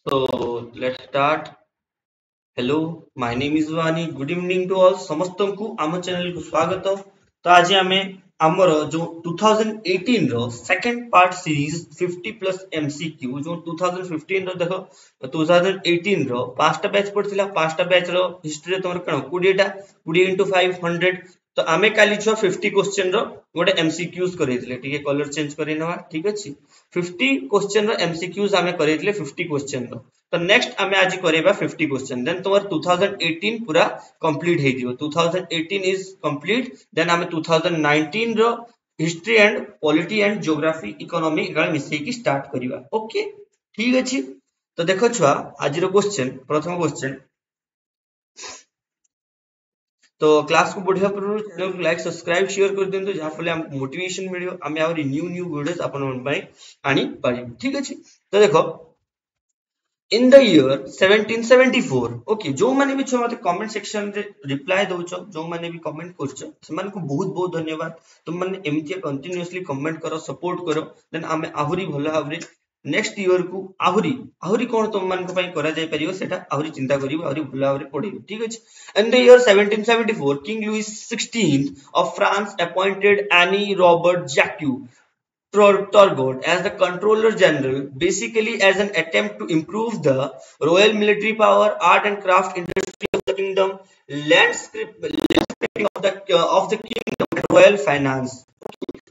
So let's start. Hello, my name is Vani. Good evening to all. समस्तंकु आम channel को स्वागत। तो आज आमे हमर जो 2018 रो second part series 50 plus MCQ जो 2015 रो देखो 2018 रो पांचटा बैच पड़थिला पांचटा बैच रो हिस्ट्री रे तमर कण 20 टा 20 into 5 100 तो आमे काली छ 50 क्वेश्चन रो गोटे एमसीक्यूज करैतले ठीक है कलर चेंज करै नवा ठीक अछि 50 क्वेश्चन रो एमसीक्यूज आमे करैतले 50 क्वेश्चन रो तो नेक्स्ट आमे आज करेबा 50 क्वेश्चन देन तमर 2018 पूरा कंप्लीट हे दियो 2018 इज कंप्लीट देन आमे 2019 रो history and polity and geography economy गळ मिसै की स्टार्ट करिवा ओके ठीक अछि तो देखो छुआ आज रो क्वेश्चन प्रथम क्वेश्चन तो क्लास को बढ़िया पूर्व चैनल को लाइक सब्सक्राइब शेयर कर दियंतु जहा फले हम मोटिवेशन मिलियो हमें आउरी न्यू न्यू वीडियोस आपन मन पई आनी पारी ठीक अछि तो देखो इन द ईयर 1774 ओके जो माने भी छ मते कमेंट सेक्शन रे रिप्लाई दउछो जो माने भी कमेंट करछो समान को बहुत बहुत धन्यवाद तुम माने एमती कंटीन्यूअसली कमेंट करो सपोर्ट करो देन हमें आहुरी भलो भाबरे नेक्स्ट ईयर को आहुरी आहुरी कोन तुम मान को पई करा जाय परियो सेटा आहुरी चिंता करिवो आहुरी भलो भाबरे पढिबो ठीक अछि in the year 1774 king Louis 16 of France appointed Anne Robert Jacques Turgot as the Controller General, basically as an attempt to improve the royal military power, art and craft industry of the kingdom, landscaping of the kingdom, and royal finance.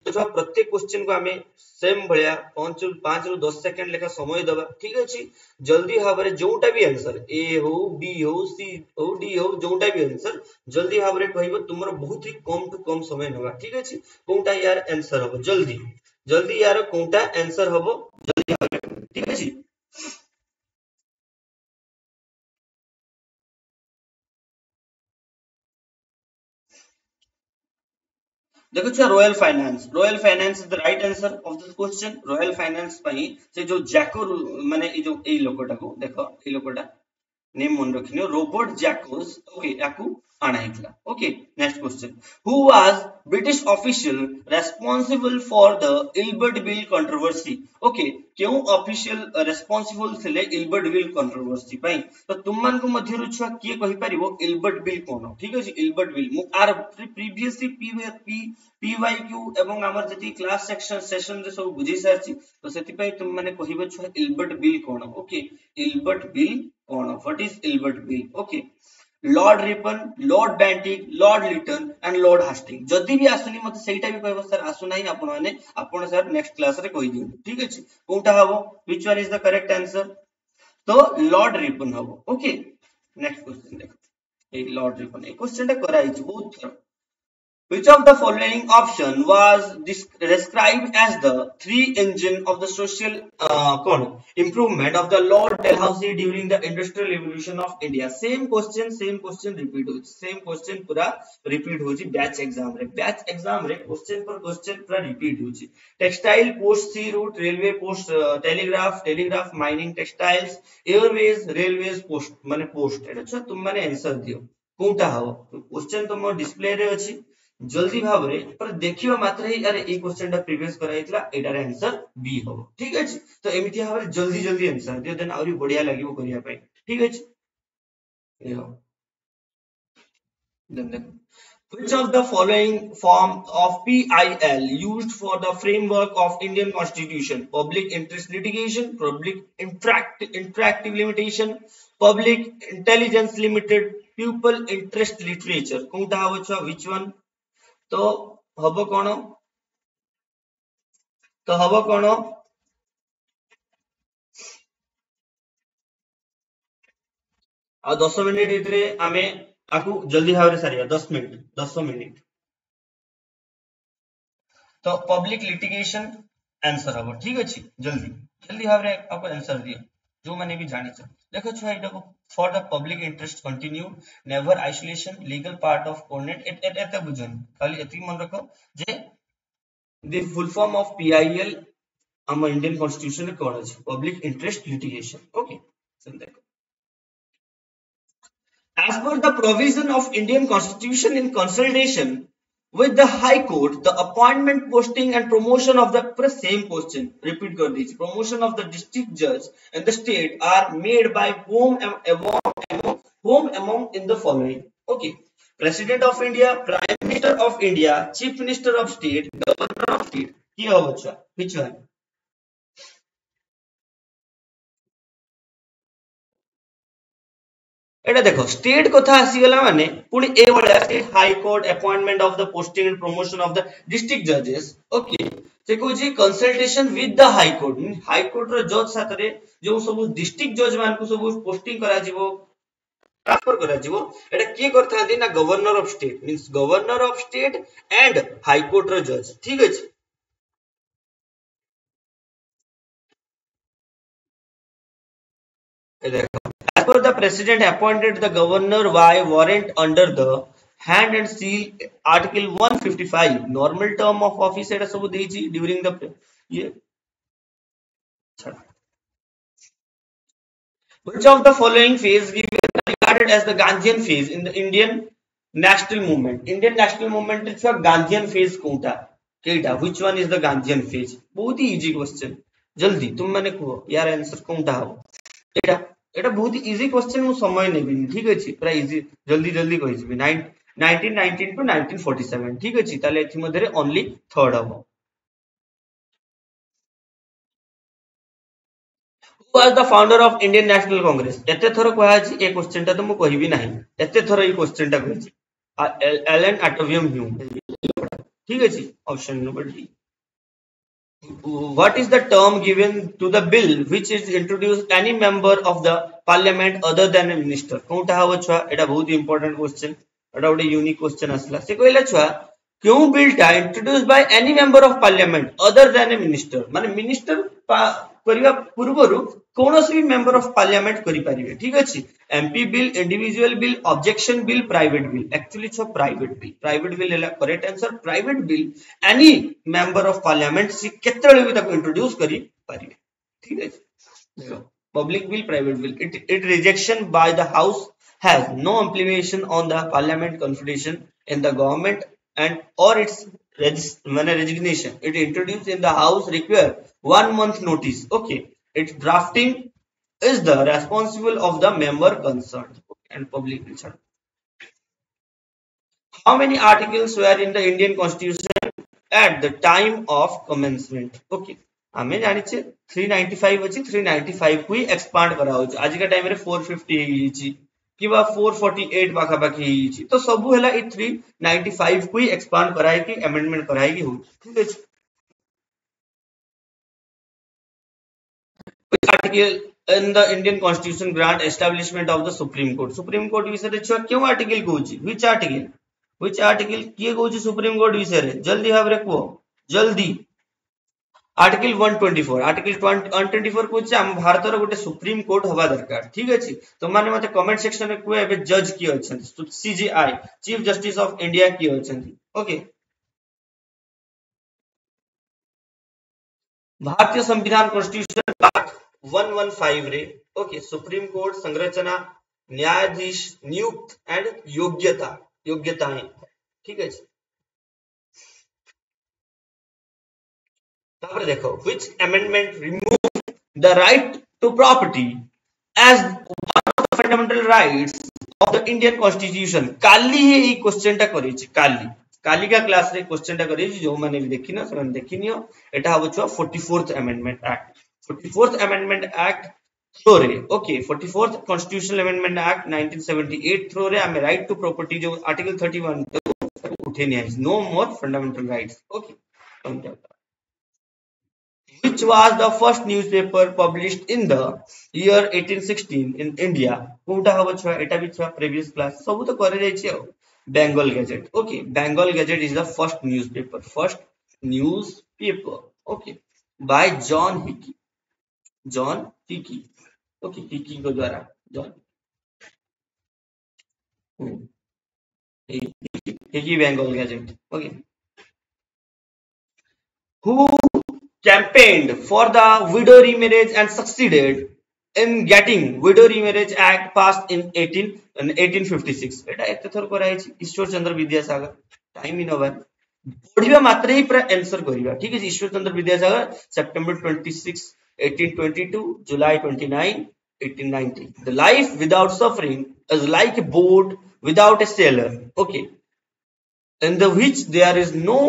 तो जो प्रत्येक question को हमें same भलिया 5 रु 10 second लेखा समय दबा ठीक अछि जल्दी भाबरे जोटा भी आंसर ए हो बी हो सी हो डी हो जोटा भी आंसर जल्दी भाबरे कहइबो तुमरो बहुत ही कम टू कम समय नबा ठीक अछि कोनटा यार आंसर हो जल्दी जल्दी यार कोनटा आंसर हबो जल्दी भाबरे ठीक अछि देखो छ royal finance is the right answer of this question royal finance पई से जो जैको माने ए जो ए लोकटा को देखो ए लोकटा नेम मन रखिनो रोबर्ट जैकोस ओके याकू आना हितला okay next question who was British official responsible for the Ilbert bill controversy okay क्यों ऑफिशियल रेस्पोंसिबल थिले इल्बर्ट बिल कंट्रोवर्सी पई तो तुम मान को मध्य रुछुआ किए कहि परिबो इल्बर्ट बिल कोन ठीक अछि इल्बर्ट बिल मु आर प्रीवियसली पीवाईक्यू एवं हमर जति क्लास सेशन रे सब बुझी सारछि तो सेति पई तुम माने कहिबो छ इल्बर्ट बिल कोन ओके इल्बर्ट बिल कोन what is Ilbert bill okay lord Ripon lord Bentinck lord Lytton and lord Hastings जदी भी आसुनी मते सेटा भी कहबो सर आसु नाही आपण माने आपण सर नेक्स्ट क्लास रे कहि दियौ ठीक अछि कोनटा हबो which one is the correct answer तो लॉर्ड रिपन हबो ओके नेक्स्ट क्वेश्चन देखो ए लॉर्ड रिपन ए क्वेश्चन टा कराई छ बहुत थरा Which of the following option was described as the three engine of the social improvement of the Lord Dalhousie during the industrial revolution of India? Same question repeat होची same question पूरा repeat होची batch exam रे question पर question पूरा repeat होची textile post sea route railway post telegraph mining textiles airways railways post माने post एटा छ तुम माने आंसर दियो कोनटा हो क्वेश्चन तुम डिस्प्ले रे अछि जल्दी भाबरे पर देखिबा मात्र ही अरे ए क्वेश्चन टा प्रीवियस कराइतला एटार आंसर बी हो ठीक अछि तो एमिति भाबरे जल्दी जल्दी आंसर दियो देन आउरी बढ़िया लागिवो करिया पई ठीक अछि ए हो then which of the following form of PIL used for the framework of Indian Constitution? Public interest litigation, public interactive limitation, public intelligence limited, pupil interest literature. कोनटा हो छ which one? तो हबो कोन आ 10 मिनिट इतरे आमे आकु जल्दी भाबरे सारिया 10 मिनिट तो public litigation answer हबो ठीक अछि जल्दी भाबरे आपको आंसर दियो जो माने भी जानि छ देखो छ एटा को for the public interest continue never isolation legal part of cornet एटा बुझन खाली एति मन रखो जे the full form of PIL our Indian constitution is public interest litigation okay as per the provision of Indian constitution in consultation with the High Court, the appointment, posting and promotion of the same question. Repeat कर दीजिए. Promotion of the district judge and the state are made by whom among in the following. Okay. President of India, Prime Minister of India, Chief Minister of State, Governor of State. কি হবে বচ্চা? Which one? এটা দেখো state কথা আসিগলা মানে পুনি এই ভলিয়া state high court appointment of the posting and promotion of the district जजेस ओके से कहूची consultation with the high court रो जज साथरे जो सब डिस्ट्रिक्ट जज मान को सब पोस्टिंग करा जीवो ट्रांसफर करा जीवो एटा के करथा दी ना governor of state means governor of state and high court रो जज ठीक अछि As per the president appointed the governor by warrant under the hand and seal article 155 normal term of office एटा सब देछि during the ये which of the following phase we regarded as the Gandhian phase in the Indian national movement is a Gandhian phase Kota केटा which one is the Gandhian phase बहुत ही easy question जल्दी तुम माने कहो यार आंसर कोनटा हो एटा এটা বহুত ইজি কোশ্চেন মু সময় নেবিনি ঠিক আছে পুরা ইজি জলদি জলদি কইছিবি 1919 টু 1947 ঠিক আছে তাহলে এথি মধ্যে অনলি থার্ড হবো who was the founder of Indian National Congress এতে থর কয়া আছে এই কোশ্চেনটা তো মু কইবি নাই এতে থর এই কোশ্চেনটা কইছি এলেন আটভিয়াম হিউম ঠিক আছে option number D What is the term given to the bill which is introduced any member of the parliament other than a minister कोनटा हबो छुआ एटा बहुत इंपोर्टेंट क्वेश्चन एटा ओडे यूनिक क्वेश्चन असला से कहला छुआ क्यों बिल टा introduce by any member of parliament other than A minister माने मिनिस्टर करिवा पूर्वरु कोनोसी भी मेंबर ऑफ पार्लियामेंट करि परिबे ठीक अछि MP bill individual bill objection bill private bill actually छो प्राइवेट बिल हैला correct answer private bill any member of parliament से केतळे भी ताको इंट्रोड्यूस करि परिबे ठीक अछि देखो public bill private bill it rejection by the house has no implication on the parliament confirmation in the government and or its resignation it introduced in the house require 1 month notice okay its drafting is the responsible of the member concerned and public bill how many articles were in the Indian constitution at the time of commencement okay हमें जानि छे 395 अछि 395 को ही expand करा हो आज के time रे 450 हिची किबा 448 पाखा पाखी हिची तो सब हैला ई 395 को ही एक्सपांड कराय कि अमेंडमेंट कराय कि हो ठीक है article in the Indian constitution grant establishment of the supreme court विषय रे छ क्यों आर्टिकल कहूची व्हिच आर्टिकल किए कहूची सुप्रीम कोर्ट विषय रे जल्दी भाबरे को जल्दी आर्टिकल 124 को हम भारत रो गोटे सुप्रीम कोर्ट हवा दरकार ठीक अछि तो माने मते कमेंट सेक्शन में कोए एबे जज की अछंती CJI chief justice of India की अछंती ओके भारतीय संविधान कॉन्स्टिट्यूशन पार्ट 115 रे ओके सुप्रीम कोर्ट संरचना न्यायाधीश नियुक्त एंड योग्यताएं ठीक अछि देखो which amendment removed the right to property as one of the fundamental rights of the Indian Constitution Kali he E question टा करी छी काली का क्लास रे क्वेश्चन टा करी छी जो माने भी देखिनो से देखिनियो एटा हबो छ 44th amendment act थ्रो रे okay 44th constitutional amendment act 1978 through रे हमें right to property जो article 31 उठे नहीं है no more fundamental rights okay which was the first newspaper published in the year 1816 in India Kota हबो छ एटा भी छ प्रीवियस क्लास सब तो करे जाय छी Bengal Gazette okay Bengal Gazette is the first newspaper okay by John Hickey okay Hickey को द्वारा John Hickey Bengal Gazette okay who campaigned for the widow remarriage and succeeded in getting widow remarriage act passed in 1856 एटा एते थोर कराई छी Ishwar Chandra Vidyasagar time in over पढ़िबा मात्र ही पूरा answer करिबा ठीक है Ishwar Chandra Vidyasagar September 26 1822 July 29 1890 the life without suffering is like a boat without a sailor okay in the which there is no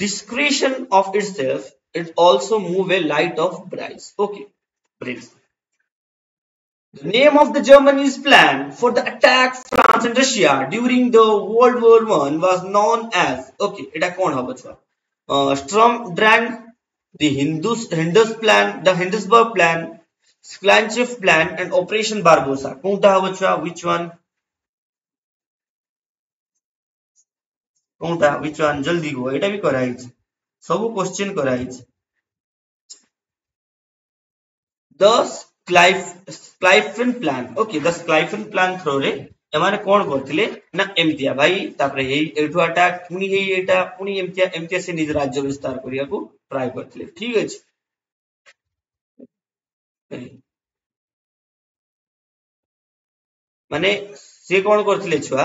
discretion of itself it also move a light of breeze okay breeze. The name of the Germany's plan for the attack France and Russia during the World War One was known as okay. এটা কোন হবে sir? Storm Drang, the Hindus plan, the Hindusburg plan, Sklanchev plan, and Operation Barbarossa. কোনটা হবে sir? Which one? কোনটা? Which one? জলদি গো এটা भी କରାହେଇଛି ସବୁ क्वेश्चन କରାହେଇଛି the Sclaifen plan okay the Sclaifen plan through रे एमाने कोन करथिले ना एमतिया भाई तापरे एठु अटैक पुनी एटा पुनी एमतिया से निज राज्य विस्तार करिया को ट्राई करथिले ठीक अछि माने से कोन करथिले छुआ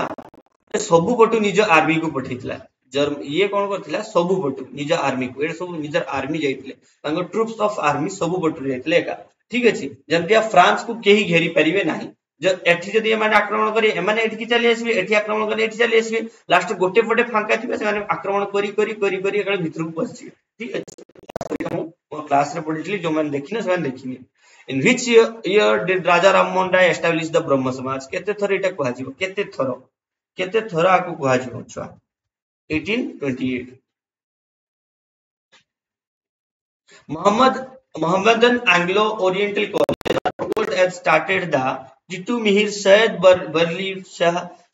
सबु पटु निज आर्मी को पठैतला ये कोन करथिला सबु पटु निज आर्मी को एटा सब निज आर्मी जाइतले तांको ट्रूप्स ऑफ आर्मी सबु पटु जाइतले एका ठीक अछि जंतिया फ्रांस को केही घेरी परिबे नाही एठी जदि एमाने आक्रमण करे एमाने एठी चली आसबे एठी आक्रमण करे एठी चली आसबे लास्ट गोटे पटे फांका थिबे से माने आक्रमण करी एका भितर को पसि ठीक अछि हम क्लास रे पढितली जो माने देखिने से माने देखिने in which year did Raja Rammohan Roy establish the Brahmo Samaj केते थर एटा कहै जिवो केते थर आकु कहै जिवो छुआ 1828 Mohammedan Anglo-Oriental College had started the Jitu Mihir Syed Barli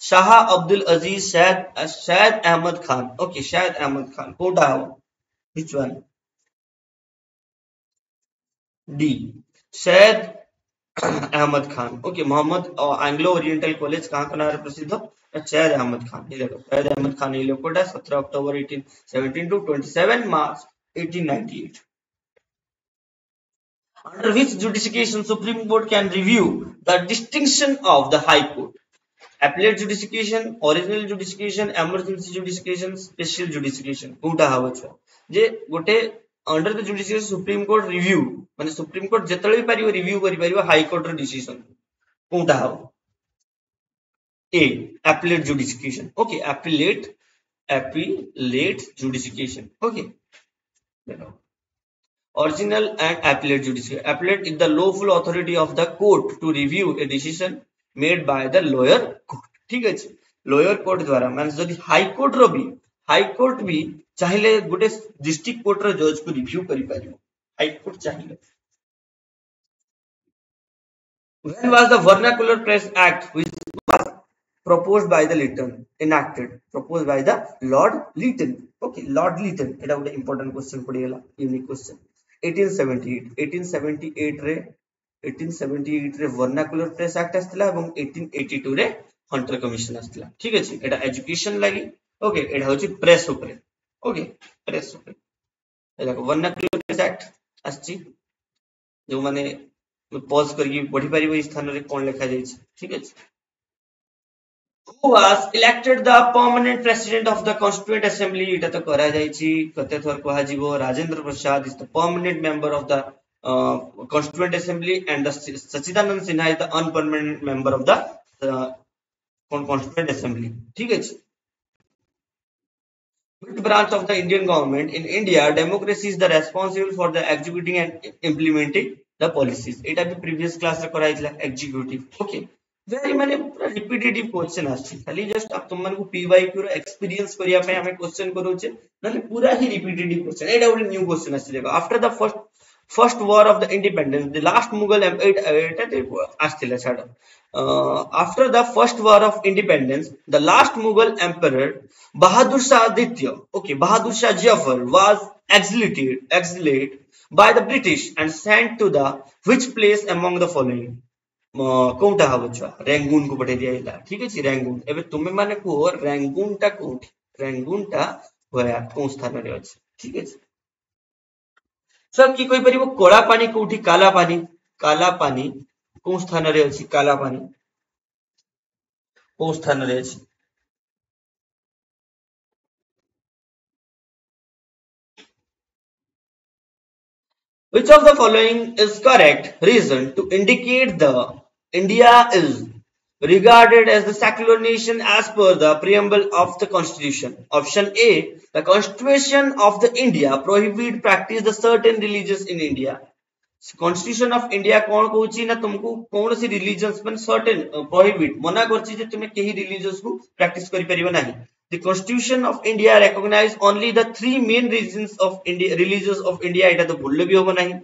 Shah Abdul Aziz Syed Ahmad Khan. Okay, Syed Ahmad Khan. Kota which one? D. Syed Ahmad Khan. Okay, Mohammed Anglo-Oriental College कहाँ का नाम है प्रसिद्ध? Syed Ahmad Khan. ये देखो Syed Ahmad Khan ये लोग कोटा 17 अक्टूबर 1817 to 27 March 1898. Under which jurisdiction Supreme Court can review the distinction of the High Court? Appellate jurisdiction, original jurisdiction, emergency jurisdiction, special jurisdiction. Kota हवा छो जे गोटे under the jurisdiction Supreme Court review माने Supreme Court जेतले भी पारियो review करि पारियो High Court रो decision Kota हवा A appellate jurisdiction okay appellate jurisdiction okay original and appellate jurisdiction appellate is the lawful authority of the court to review a decision made by the lower court ठीक अछि lower court द्वारा माने जदि high court भी चाहिले गोटे district court रो जज को रिव्यू करि पारियो हाई कोर्ट चाहिले when was the vernacular press act which was proposed by the Lytton proposed by the Lord Lytton okay Lord Lytton eta ଗୋଟେ important question पड़ी गला unique question 1878 रे 1878 रे वर्नाकुलर प्रेस एक्ट आस्थिला एवं 1882 रे Hunter commission आस्थिला ठीक अछि एटा एजुकेशन लागि ओके एटा होछि प्रेस ऊपर ओके प्रेस ऊपर एटा वर्नाकुलर प्रेस एक्ट आछि जो माने पॉज करके पढि परिबो ई स्थान रे कोन लिखा जाय छै ठीक अछि who was elected the permanent president of the constituent assembly eta to kara jai chi kate thor koha jibo Rajendra Prasad is the permanent member of the constituent assembly and the Sachidanand Sinha is the unpermanent member of the constituent assembly ठीक है which branch of the Indian government in India democracy is the responsible for the executing and implementing the policies eta भी previous class रे कराइला executive okay very माने repetitive question आछि खाली just आप तुम मन को पीवाईक्यू रो एक्सपीरियंस करिया पे हमें क्वेश्चन करूचे नले पूरा ही रिपीटेटिव क्वेश्चन एटा ଗୋଟେ न्यू क्वेश्चन आछि देखो after the first war of the independence the last Mughal आछथिला छाड़ after the first war of independence the last Mughal emperor Bahadur Shah Aditya okay Bahadur Shah Jafar was exiled by the British and sent to the which place among the following कोउटा हबछ Rangoon को पठे दिया ठीक अछि Rangoon एबे तुमे माने को रंगून टा होया कोन स्थान रे अछि ठीक अछि सब की कोइ परिबो कोला पानी कोठी काला पानी कोन स्थान रे अछि काला पानी कोन स्थान रे अछि Which of the following is correct reason to indicate the India is regarded as the secular nation as per the preamble of the constitution? Option A, the constitution of the India prohibit practice the certain religions in India. Constitution of India कौन कहूची ना तुमको कौन सी religions पर certain prohibit मना करची जे तुम्हें कहीं religions को practice करी परिबा नहीं. The Constitution of India recognize only the three main religions of India, religions of India. এটা তো ভুললে भी होगा नहीं.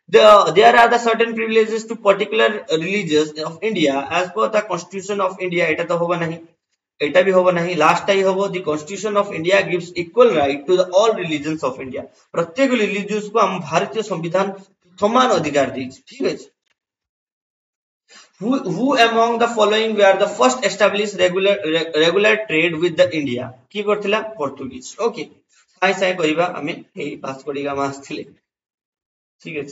There are the certain privileges to particular religions of India as per the Constitution of India. এটা तो होगा नहीं. এটা भी होगा नहीं. लास्ट टाइम होगा the Constitution of India gives equal right to the all religions of India. प्रत्येक religions को हम भारतीय संविधान समान अधिकार दीजिए. ठीक है. Who among the following were the first established regular trade with the India? की करथिला Portuguese. Okay. साइ साइ करिबा हमें एई पास करिगा मास थिले. ठीक है.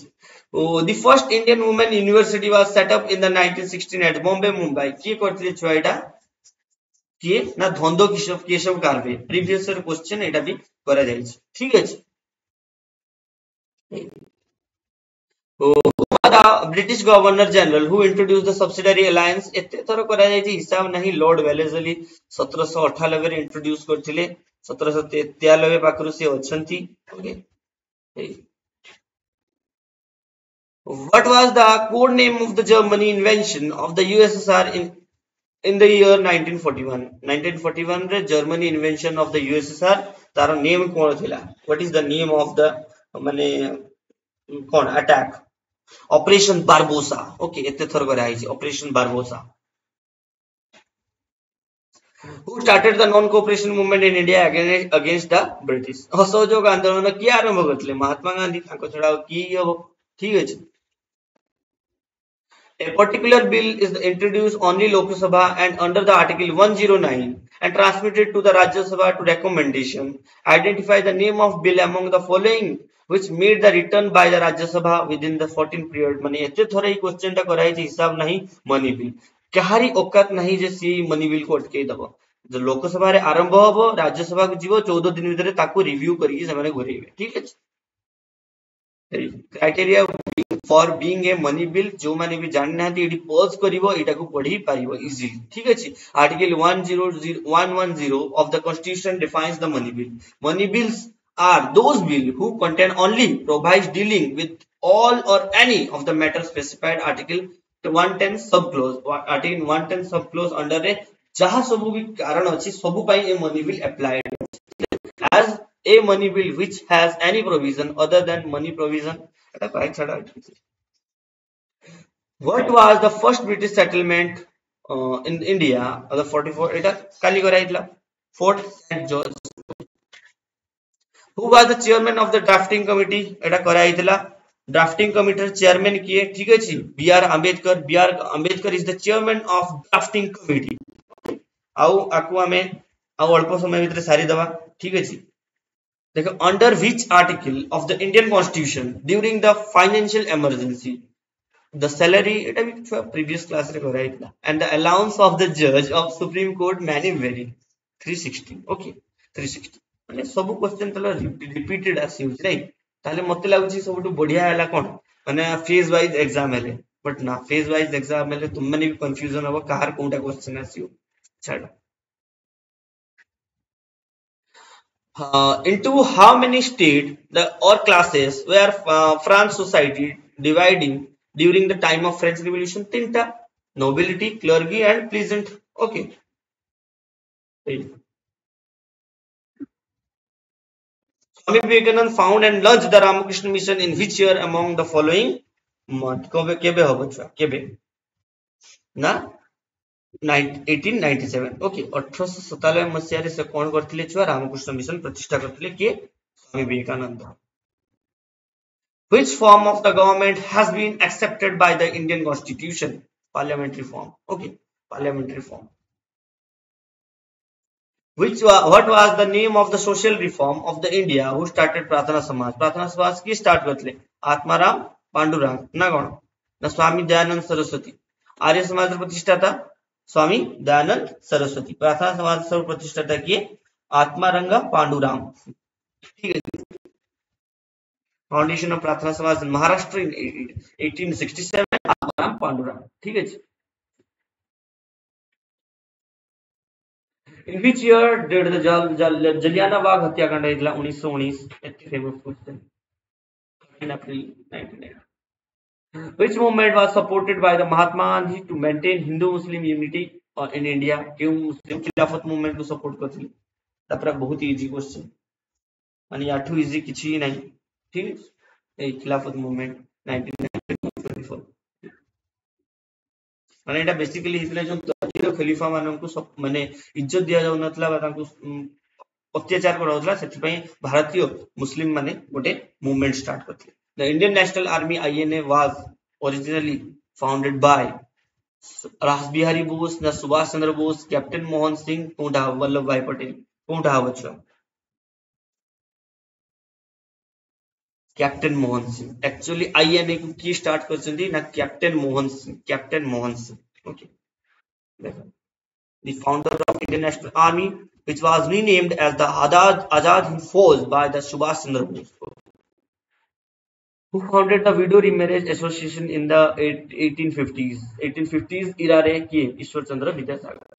Oh, the first Indian women university was set up in the 1916 at Bombay, Mumbai. की करथिले छुआ एटा किए ना धंधो केशव कारवे. प्रीवियस क्वेश्चन एटा भी करा जाय छै. ठीक है. the British Governor General who introduced the subsidiary alliance एते थर करा जाय छै हिसाब नहीं. लॉर्ड वेलेस्ली 1798 रे इंट्रोड्यूस करथिले. 1793 पाखरु से अछंती. Okay. What was the code name of the Germany invention of the USSR in the year 1941? 1941 रे Germany invention of the USSR तार नेम कोन थिला? What is the name of the माने कोन attack? Operation Barbosa. Okay, एते थर करा है Operation Barbosa. Who started the non-cooperation movement in India against the British? असहयोग आंदोलन की आरंभ करथिले महात्मा गांधी. ताको छडाओ की हबो. ठीक है. A particular bill is introduced only Lok Sabha and under the Article 109 and transmitted to the Rajya Sabha to recommendation. Identify the name of bill among the following which made the return by the Rajya Sabha within the 14 period. माने एते थोड़ा ही question टा कराई जे हिसाब नहीं money bill. कहारी औकात नहीं जे सी money bill को अटके दबो. जो लोकसभा रे आरंभ हबो राज्यसभा को जीवो 14 दिन भीतर ताको रिव्यू करिके से माने घोरेबे. ठीक है. Criteria for being a money bill जो माने भी जानना है एडी पॉज करिवो एटा को पढ़ी पारिवो इजीली. ठीक है. Article 110 of the constitution defines the money bill. Money bills are those bill who contain only provides dealing with all or any of the matters specified article 110 subclause. Article 110 subclause under रे जहा सबु भी कारण अछि सबु पई ए money bill applied as a money bill which has any provision other than money provision. eta kai chada. What was the first British settlement in India? The 44 eta kali कराइतला Fort St George. Who was the chairman of the drafting committee? Etah कराइतला. Drafting committee chairman किए. ठीक है जी. B R. Ambedkar. B R. Ambedkar is the chairman of drafting committee. आउ आकु हमें आउ अल्प समय भीतर सारी दवा. ठीक है जी. देखो under which article of the Indian constitution during the financial emergency the salary एटा भी प्रीवियस क्लास रे कराइतला and the allowance of the judge of supreme court many vary 360. okay 360 माने सब क्वेश्चन तला रिपीटेड आसी होछ नै. ताले मते लागुची सबटु बढ़िया हला कोन माने फेज वाइज एग्जाम हेले. बट ना फेज वाइज एग्जाम हेले तुम माने भी कंफ्यूजन हो कार कोनटा क्वेश्चन आसीयो. छाड़. Into how many state the or classes were France society dividing during the time of French Revolution? Tinta, nobility, clergy and peasant. Okay. Swami Vivekananda found and launched the Ramakrishna mission in which year among the following month? केबे होबो छुआ केबे ना 1897. Okay 1897 मसिया रे से कोन करथिले छुआ Ramakrishna mission प्रतिष्ठा करथिले के Swami Vivekananda. Which form of the government has been accepted by the Indian Constitution? Parliamentary form. Okay, parliamentary form. What was the name of the social reform of the India who started Pratana Samaj? Pratana Samaj की start करथिले आत्माराम पांडुरंग ना कोन ना स्वामी दयानंद सरस्वती. आर्य समाज रे प्रतिष्ठाता स्वामी दयानंद सरस्वती. प्रार्थना समाज सर्व प्रतिष्ठाता किए आत्मारंगा पांडुराम. ठीक है. फाउंडेशन ऑफ प्रार्थना समाज in Maharashtra in 1867 Atmaram Pandurang ठीक है In which year did the Jallianwala Bagh हत्याकांड इतला 1919 एtti famous question 13 April 1990 Which movement was supported by the Mahatma Gandhi to maintain Hindu Muslim unity in India क्यों मुस्लिम खिलाफत मूवमेंट को support करथिले तापर बहुत इजी क्वेश्चन माने याठू इजी किछि नहीं ठीक ए खिलाफत मूवमेंट 1924 माने एटा बेसिकली हितले जो तकिर खलीफा मानन को सब माने इज्जत दिया जाउ नथला बा तांको अत्याचार कराउतला सेति पई भारतीय मुस्लिम माने गोटे मूवमेंट स्टार्ट करथिले the Indian National Army INA was originally founded by Rashbehari Bose ना सुभाष चंद्र बोस कैप्टन मोहन सिंह कोंढा वल्लभ भाई पटेल कोंढा बच्चा captain Mohan Singh actually INA को की स्टार्ट करछंदी ना कैप्टन मोहन सिंह ओके देखो the founder of Indian National Army which was renamed as the Azad Hind Force by the Subhash Chandra Bose who founded the Widow Remarriage Association in the 1850s era रे किए ईश्वर चंद्र विद्यासागर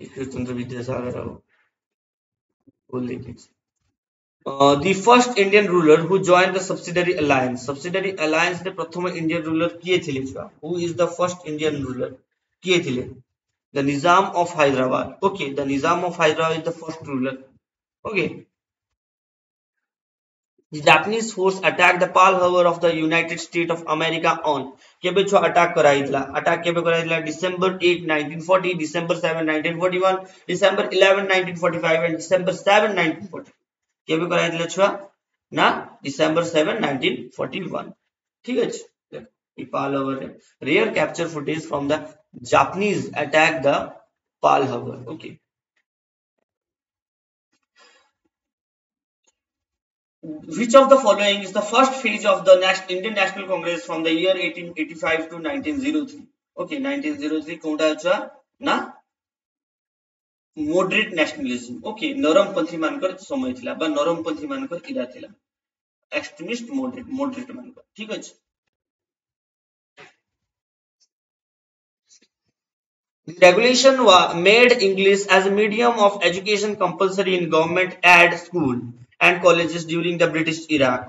ईश्वर चंद्र विद्यासागर बोल लीजिए the first Indian ruler who joined the subsidiary alliance ने प्रथम Indian ruler किए थे who is the first Indian ruler किए थे the Nizam of Hyderabad okay the Nizam of Hyderabad is the first ruler okay the Japanese force attacked the Pearl Harbor of the United States of America on केबे छो attack केबे कराइतला December 8 1940 December 7 1941 December 11 1945 and December 7 1940 केबे कराइतला छुआ ना December 7 1941 ठीक है ये Pearl Harbor rare capture footage from the Japanese attack the Pearl Harbor okay Which of the following is the first phase of the Indian National Congress from the year 1885 to 1903? Okay, 1903 कोणता अच्छा ना moderate nationalism. Okay, नरमपंथी मानकर समय थिला बा नरमपंथी मानकर इरा थिला. Extremist moderate मानकर. ठीक है. The regulation made English as a medium of education compulsory in government aid school and colleges during the British era.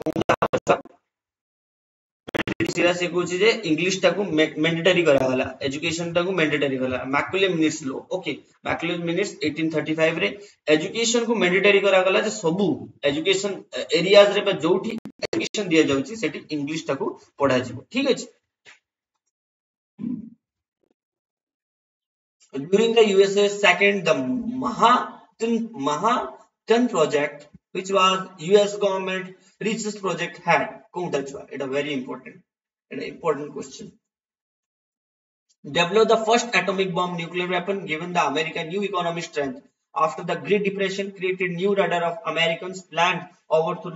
सीरा से कुछ जे इंग्लिश टाको मैंडेटरी करा गला एजुकेशन टाको मैंडेटरी करा मैकुले मिनिट्स लो ओके मैकुले मिनिट्स 1835 रे एजुकेशन को मैंडेटरी करा गला जे सबु एजुकेशन एरियाज रे बा जोठी एजुकेशन दिया जाउची सेठी इंग्लिश टाको पढा जिवो ठीक अछि during the USA second the Manhattan project which was US government richest project had कोणता छुआ it a very important question develop the first atomic bomb nuclear weapon given the American new economic strength after the Great Depression created new radar of Americans planned over to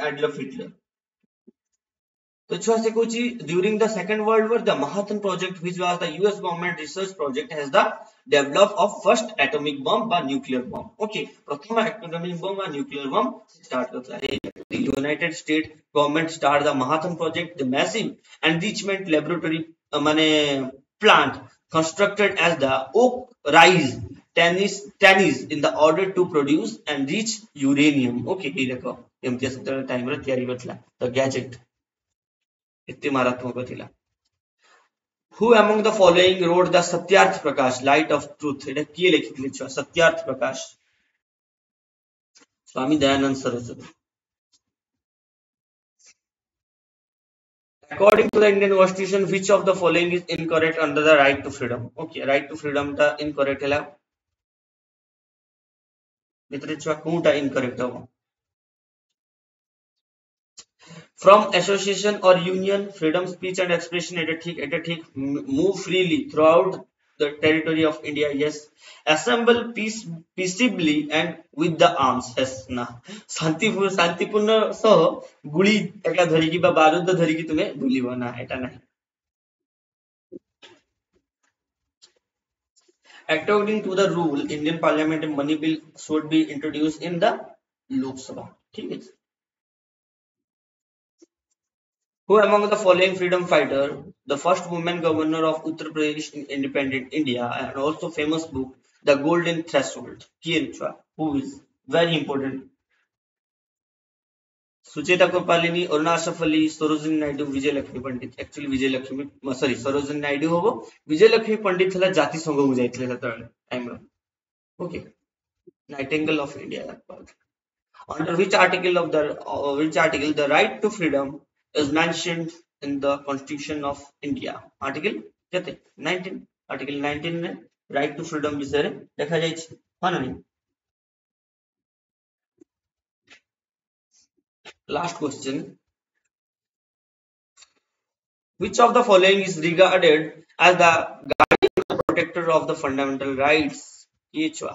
Adolf Hitler तो छुआ से कुछ during the second world war the Manhattan project which was the US government research project has the develop of first atomic bomb by nuclear bomb okay प्रथम atomic bomb by nuclear bomb start करता है the United States government start the Manhattan project the massive enrichment laboratory माने plant constructed as the Oak Rise Tennessee in the order to produce and reach uranium okay ये देखो एमती सत्र time रे तयारी करथला the gadget इतने मारात्मक थिला Who among the following wrote the Satyarth Prakash Light of Truth एटा किए लिखितले छ Satyarth Prakash Swami Dayanand Saraswati According to the Indian Constitution which of the following is incorrect under the right to freedom okay right to freedom ता incorrect हैला मित्र छ कोनटा incorrect हो From association or union, freedom, speech and expression, it ठीक, move freely throughout the territory of India, yes. Assemble peaceably and with the arms, yes. ना शांतिपूर्ण सह गुली एका धरिकी बा बारूद धरिकी तुम्हें बुलिबो ना एटा नाही According to the rule, Indian Parliament money bill should be introduced in the Lok Sabha. ठीक है. Who among the following freedom fighter, the first woman governor of Uttar Pradesh in independent India, and also famous book The Golden Threshold. Kienchwa, who is very important. Sucheta Kripalani, Aruna Asaf Ali, Sarojini Naidu, Vijay Lakshmi Pandit. Actually Vijay Lakshmi sorry Sarojini Naidu होबो. विजय लक्ष्मी पंडित हला जाति संघ को जाइतले सेतळे time रो. Okay. Nightingale of India. Under which article the right to freedom is mentioned in the Constitution of India? Article केते 19. Article 19 ने right to freedom विषय रे देखा जाय छै. हां नहीं. Last question. Which of the following is regarded as the guardian or protector of the fundamental rights? ये छुआ.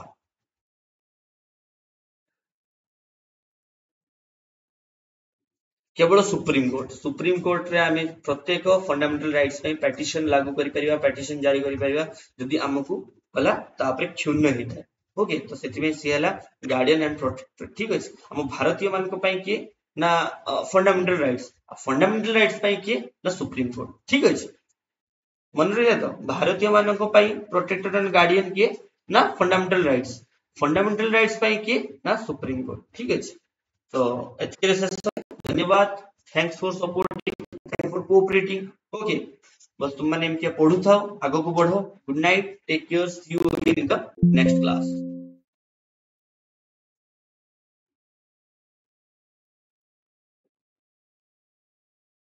केवल सुप्रीम कोर्ट रे आमे प्रत्येक फंडामेंटल राइट्स पे पिटिशन लागू करि परिबा, पिटिशन जारी करि परिबा जदि हमकु भला तापरे क्षुण्ण हिता. ओके. तो सेति में सी हला गार्डियन एंड प्रोटेक्टर. ठीक अछि. हम भारतीय मान को पई के ना फंडामेंटल राइट्स पई के ना सुप्रीम कोर्ट. ठीक अछि. मन रे तो भारतीय मान को पई प्रोटेक्टर एंड गार्डियन के ना फंडामेंटल राइट्स पई के ना सुप्रीम कोर्ट. ठीक अछि. तो एतके धन्यवाद. Thanks for supporting, thanks for cooperating. Okay. बस तुम माने एमके पढु थाओ, आगो को बढ़ो. Good night, take care, see you in the next class.